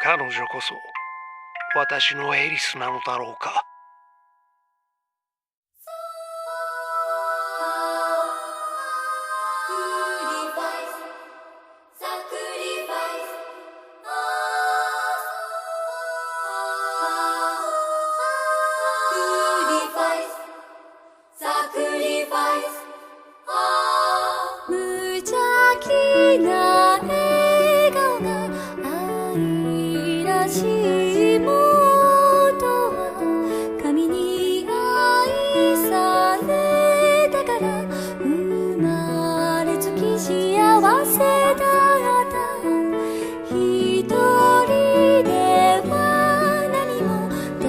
彼女こそ私のエリスなのだろうか。無邪気な笑顔が愛らしいもとは神に愛されたから生まれつき幸せだった一人では何もで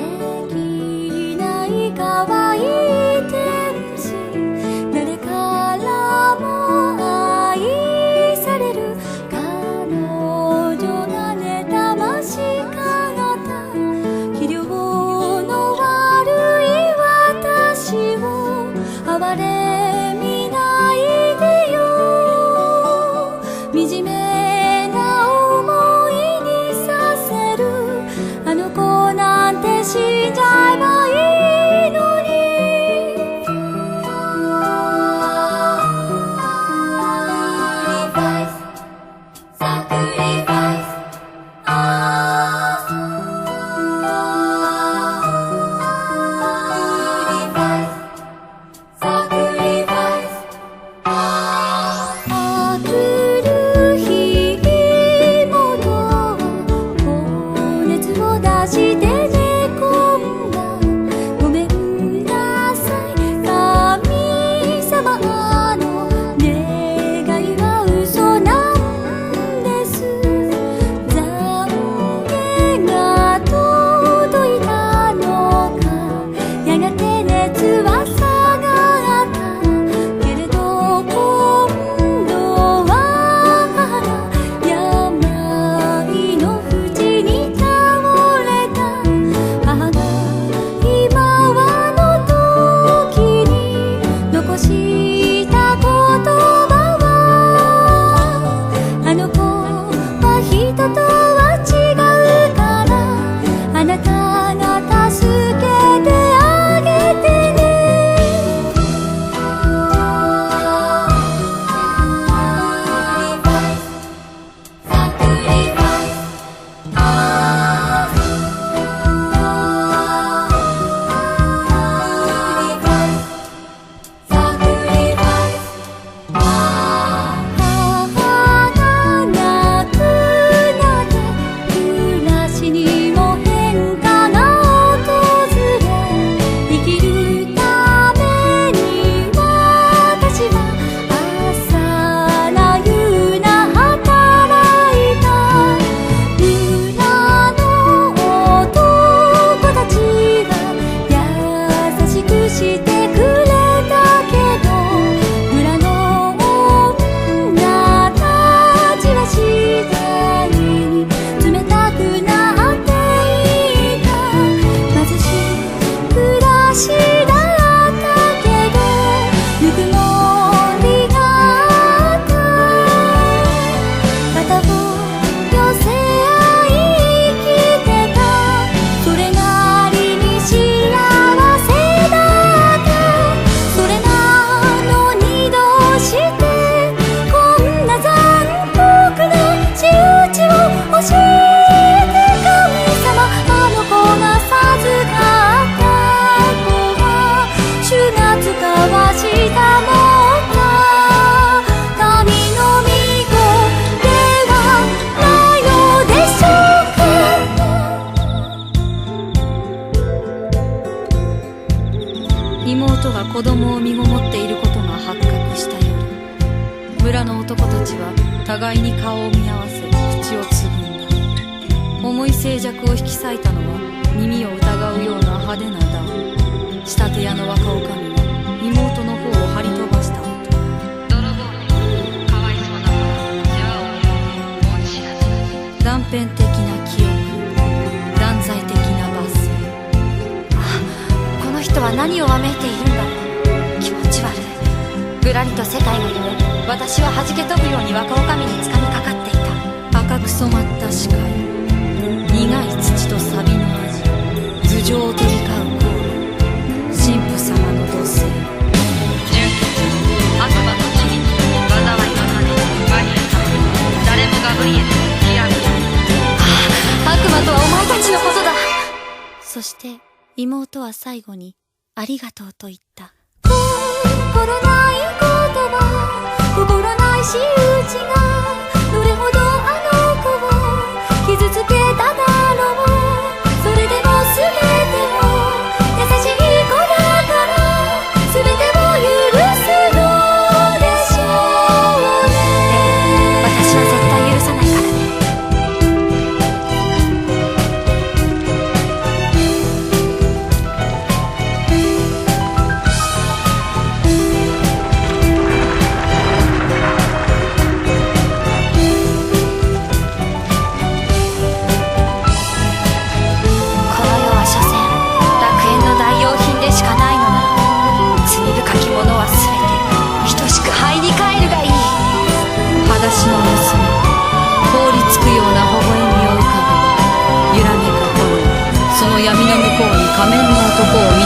きない可愛い天使誰からも愛される彼女がね魂から器量の悪い私を哀れみないでよ惨めな思いにさせるあの子なんて死んじゃえばいいのに妹が子供を身ごもっていることが発覚した夜、村の男たちは互いに顔を見合わせ口をつぐんだ。重い静寂を引き裂いたのは耳を疑うような派手な談。仕立て屋の若女将が妹の方を張り飛ばした音。泥棒猫、かわいそうだからじゃあお恩知らず。断片的な記憶、断罪的な罰声。この人は何をわめいているんだろう。気持ち悪い。ぶらりと世界が揺れ、私は弾け飛ぶように若女将につかみかかっていた。赤く染まった視界、そして妹は最後にありがとうと言った。心ない言葉、心ない仕打ちがどれほどあの子を傷つけただろう。それでも全てを優しい子だから全てを許すのでしょうね。私は絶対許さないからね。この世は所詮楽園の代用品でしかないのなら、罪深き者は全て等しく灰に帰るがいい。裸足の娘、凍りつくような微笑みを浮かべ、揺らめく炎、その闇の向こうに仮面の男を